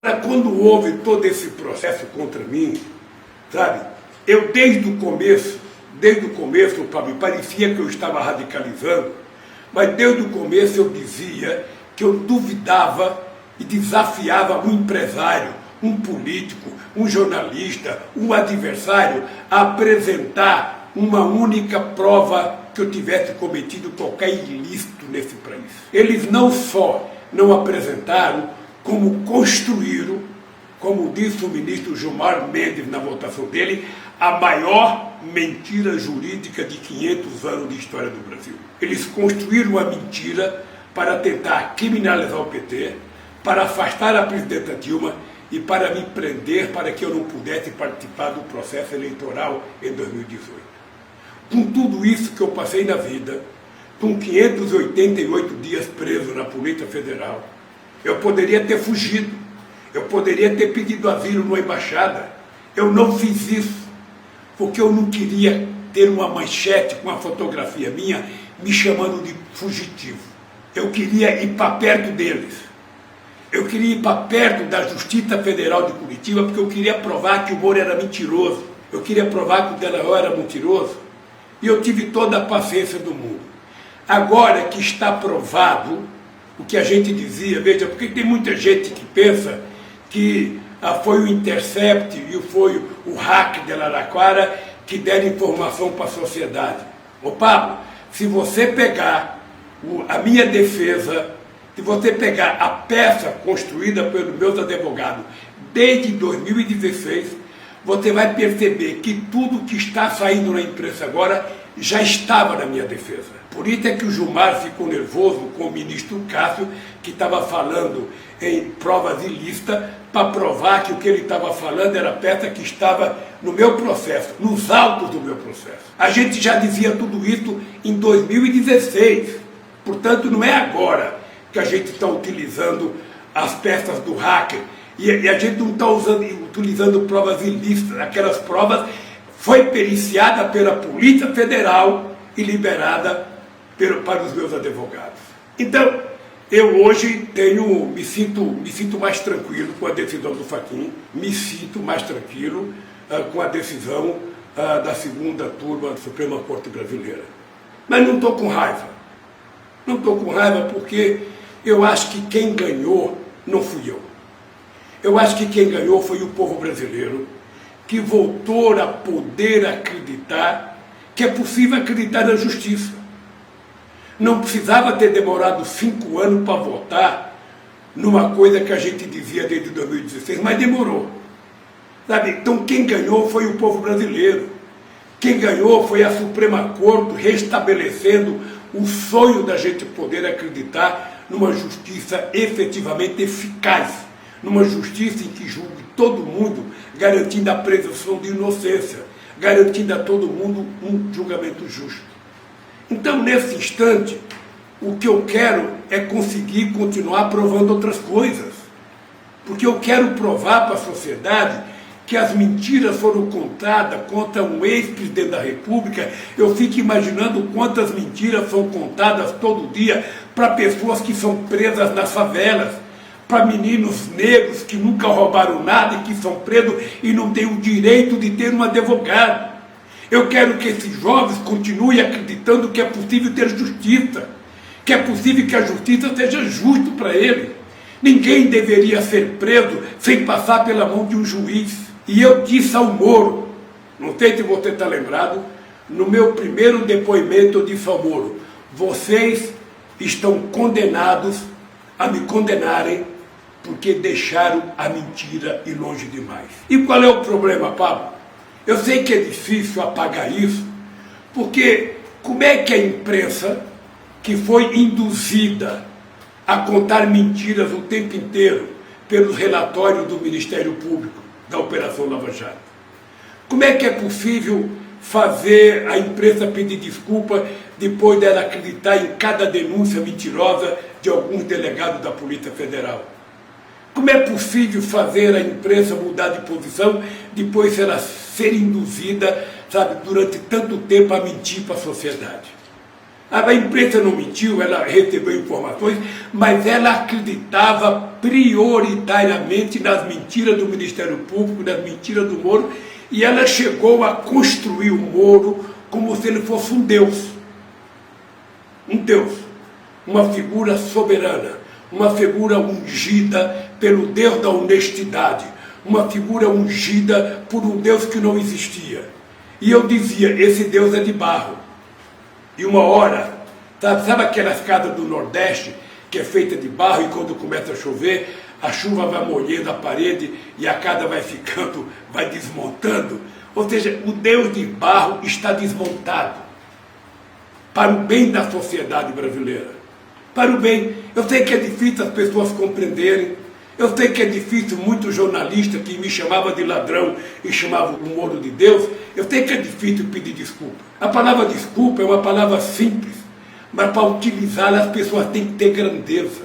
Quando houve todo esse processo contra mim, sabe, eu desde o começo, Pablo, parecia que eu estava radicalizando, mas desde o começo eu dizia que eu duvidava e desafiava um empresário, um político, um jornalista, um adversário a apresentar uma única prova que eu tivesse cometido qualquer ilícito nesse país. Eles não só não apresentaram, como construíram, como disse o ministro Gilmar Mendes na votação dele, a maior mentira jurídica de 500 anos de história do Brasil. Eles construíram uma mentira para tentar criminalizar o PT, para afastar a presidenta Dilma e para me prender para que eu não pudesse participar do processo eleitoral em 2018. Com tudo isso que eu passei na vida, com 588 dias preso na Polícia Federal, eu poderia ter fugido, eu poderia ter pedido asilo numa embaixada. Eu não fiz isso, porque eu não queria ter uma manchete com uma fotografia minha me chamando de fugitivo. Eu queria ir para perto deles. Eu queria ir para perto da Justiça Federal de Curitiba, porque eu queria provar que o Moro era mentiroso. Eu queria provar que o Delaroy era mentiroso. E eu tive toda a paciência do mundo. Agora que está provado o que a gente dizia, veja, porque tem muita gente que pensa que foi o Intercept e foi o hack de Araraquara que deram informação para a sociedade. Ô Pablo, se você pegar a minha defesa, se você pegar a peça construída pelos meus advogados desde 2016, você vai perceber que tudo que está saindo na imprensa agora já estava na minha defesa. Por isso é que o Gilmar ficou nervoso com o ministro Cássio, que estava falando em provas ilícitas, para provar que o que ele estava falando era peça que estava no meu processo, nos autos do meu processo. A gente já dizia tudo isso em 2016. Portanto, não é agora que a gente está utilizando as peças do hacker e a gente não está utilizando provas ilícitas. Aquelas provas foi periciada pela Polícia Federal e liberada para os meus advogados. Então, eu hoje me sinto mais tranquilo com a decisão do Fachin, me sinto mais tranquilo com a decisão da segunda turma da Suprema Corte Brasileira. Mas não estou com raiva. Não estou com raiva porque eu acho que quem ganhou não fui eu. Eu acho que quem ganhou foi o povo brasileiro, que voltou a poder acreditar que é possível acreditar na justiça. Não precisava ter demorado 5 anos para votar numa coisa que a gente dizia desde 2016, mas demorou. Sabe? Então quem ganhou foi o povo brasileiro. Quem ganhou foi a Suprema Corte restabelecendo o sonho da gente poder acreditar numa justiça efetivamente eficaz, numa justiça em que julgue todo mundo, garantindo a presunção de inocência, garantindo a todo mundo um julgamento justo. Então, nesse instante, o que eu quero é conseguir continuar provando outras coisas. Porque eu quero provar para a sociedade que as mentiras foram contadas contra um ex-presidente da República. Eu fico imaginando quantas mentiras são contadas todo dia para pessoas que são presas nas favelas, para meninos negros que nunca roubaram nada e que são presos e não têm o direito de ter um advogado. Eu quero que esses jovens continuem acreditando que é possível ter justiça, que é possível que a justiça seja justa para ele. Ninguém deveria ser preso sem passar pela mão de um juiz. E eu disse ao Moro, não sei se você está lembrado, no meu primeiro depoimento eu disse ao Moro, vocês estão condenados a me condenarem porque deixaram a mentira ir longe demais. E qual é o problema, Pablo? Eu sei que é difícil apagar isso, porque como é que a imprensa, que foi induzida a contar mentiras o tempo inteiro pelos relatórios do Ministério Público da Operação Lava Jato, como é que é possível fazer a imprensa pedir desculpa depois dela acreditar em cada denúncia mentirosa de alguns delegados da Polícia Federal? Como é possível fazer a imprensa mudar de posição depois ela ser induzida, sabe, durante tanto tempo a mentir para a sociedade? A imprensa não mentiu, ela recebeu informações, mas ela acreditava prioritariamente nas mentiras do Ministério Público, nas mentiras do Moro, e ela chegou a construir o Moro como se ele fosse um Deus. Um Deus, uma figura soberana, uma figura ungida pelo Deus da honestidade, uma figura ungida por um Deus que não existia. E eu dizia, esse Deus é de barro. E uma hora, sabe aquelas casas do Nordeste, que é feita de barro, e quando começa a chover, a chuva vai molhando a parede e a casa vai ficando, vai desmontando? Ou seja, o Deus de barro está desmontado para o bem da sociedade brasileira. Para o bem. Eu sei que é difícil as pessoas compreenderem. Eu sei que é difícil muitos jornalistas que me chamavam de ladrão e chamavam o Moro de Deus. Eu sei que é difícil pedir desculpa. A palavra desculpa é uma palavra simples, mas para utilizá-la as pessoas têm que ter grandeza.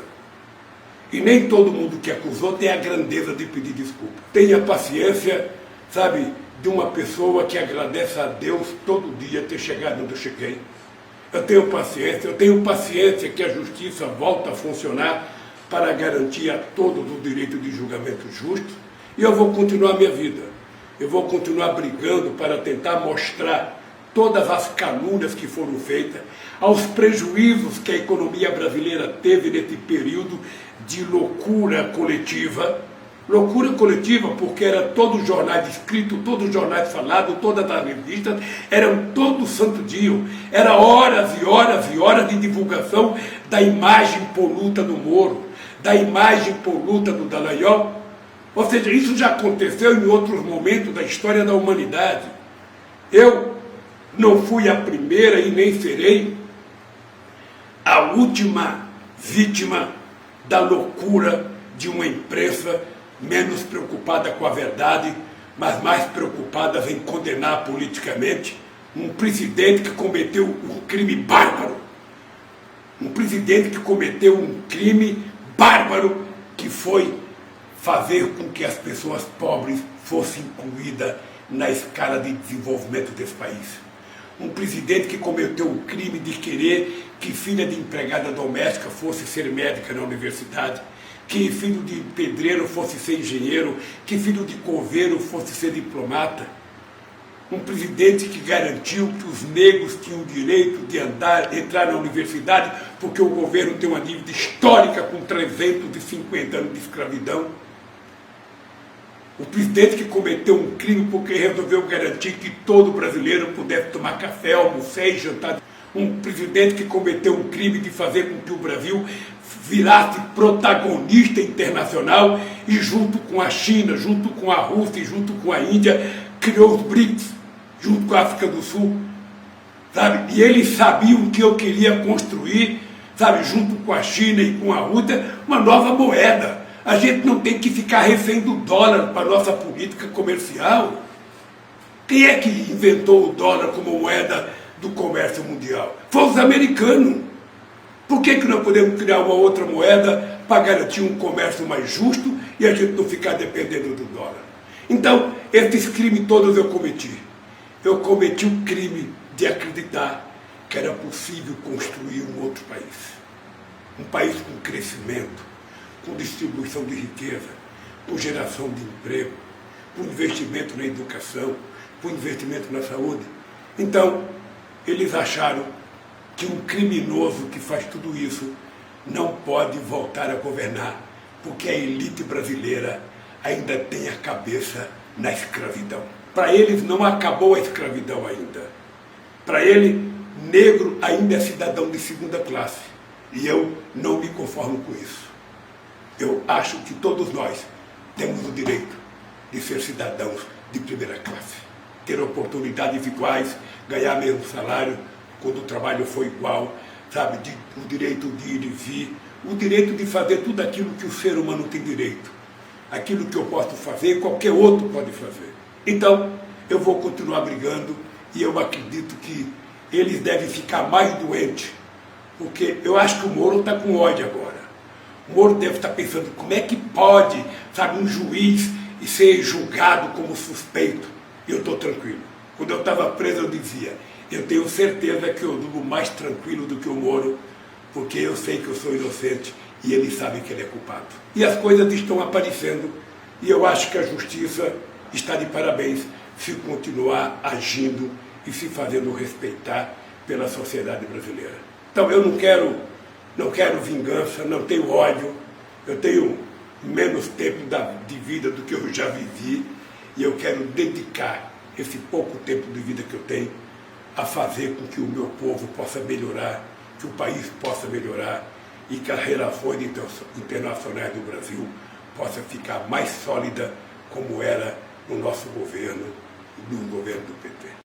E nem todo mundo que acusou tem a grandeza de pedir desculpa. Tenha paciência, sabe, de uma pessoa que agradece a Deus todo dia ter chegado onde eu cheguei. Eu tenho paciência que a justiça volte a funcionar para garantir a todos o direito de julgamento justo, e eu vou continuar a minha vida. Eu vou continuar brigando para tentar mostrar todas as calúnias que foram feitas, aos prejuízos que a economia brasileira teve nesse período de loucura coletiva. Loucura coletiva porque era todos os jornais escritos, todos os jornais falados, todas as revistas, eram todo santo dia. Era horas e horas e horas de divulgação da imagem poluta do Moro, da imagem poluta do Dallagnol. Ou seja, isso já aconteceu em outros momentos da história da humanidade. Eu não fui a primeira e nem serei a última vítima da loucura de uma imprensa menos preocupada com a verdade, mas mais preocupada em condenar politicamente um presidente que cometeu um crime bárbaro. Um presidente que cometeu um crime bárbaro, que foi fazer com que as pessoas pobres fossem incluídas na escala de desenvolvimento desse país. Um presidente que cometeu o crime de querer que filha de empregada doméstica fosse ser médica na universidade, que filho de pedreiro fosse ser engenheiro, que filho de coveiro fosse ser diplomata. Um presidente que garantiu que os negros tinham o direito de entrar na universidade, porque o governo tem uma dívida histórica com 350 anos de escravidão. O presidente que cometeu um crime porque resolveu garantir que todo brasileiro pudesse tomar café, almoçar e jantar. Um presidente que cometeu um crime de fazer com que o Brasil virasse protagonista internacional e, junto com a China, junto com a Rússia e junto com a Índia, criou os BRICS, junto com a África do Sul, sabe? E eles sabiam que eu queria construir, sabe, junto com a China e com a Rússia, uma nova moeda. A gente não tem que ficar refém do dólar para a nossa política comercial. Quem é que inventou o dólar como moeda do comércio mundial? Foi os americanos. Por que não podemos criar uma outra moeda para garantir um comércio mais justo e a gente não ficar dependendo do dólar? Então, esses crimes todos eu cometi. Eu cometi o crime de acreditar que era possível construir um outro país. Um país com crescimento, com distribuição de riqueza, com geração de emprego, com investimento na educação, com investimento na saúde. Então, eles acharam que um criminoso que faz tudo isso não pode voltar a governar, porque a elite brasileira ainda tem a cabeça na escravidão. Para eles não acabou a escravidão ainda. Para ele, negro ainda é cidadão de segunda classe. E eu não me conformo com isso. Eu acho que todos nós temos o direito de ser cidadãos de primeira classe. Ter oportunidades iguais, ganhar mesmo salário, quando o trabalho for igual, sabe, o direito de ir e vir, o direito de fazer tudo aquilo que o ser humano tem direito. Aquilo que eu posso fazer, qualquer outro pode fazer. Então, eu vou continuar brigando e eu acredito que eles devem ficar mais doentes, porque eu acho que o Moro está com ódio agora. O Moro deve estar pensando, como é que pode, sabe, um juiz ser julgado como suspeito? E eu estou tranquilo. Quando eu estava preso, eu dizia, eu tenho certeza que eu durmo mais tranquilo do que o Moro, porque eu sei que eu sou inocente e ele sabe que ele é culpado. E as coisas estão aparecendo e eu acho que a justiça está de parabéns se continuar agindo e se fazendo respeitar pela sociedade brasileira. Então eu não quero vingança, não tenho ódio, eu tenho menos tempo de vida do que eu já vivi e eu quero dedicar esse pouco tempo de vida que eu tenho a fazer com que o meu povo possa melhorar, que o país possa melhorar e que as relações internacionais do Brasil possa ficar mais sólida como era no nosso governo, no governo do PT.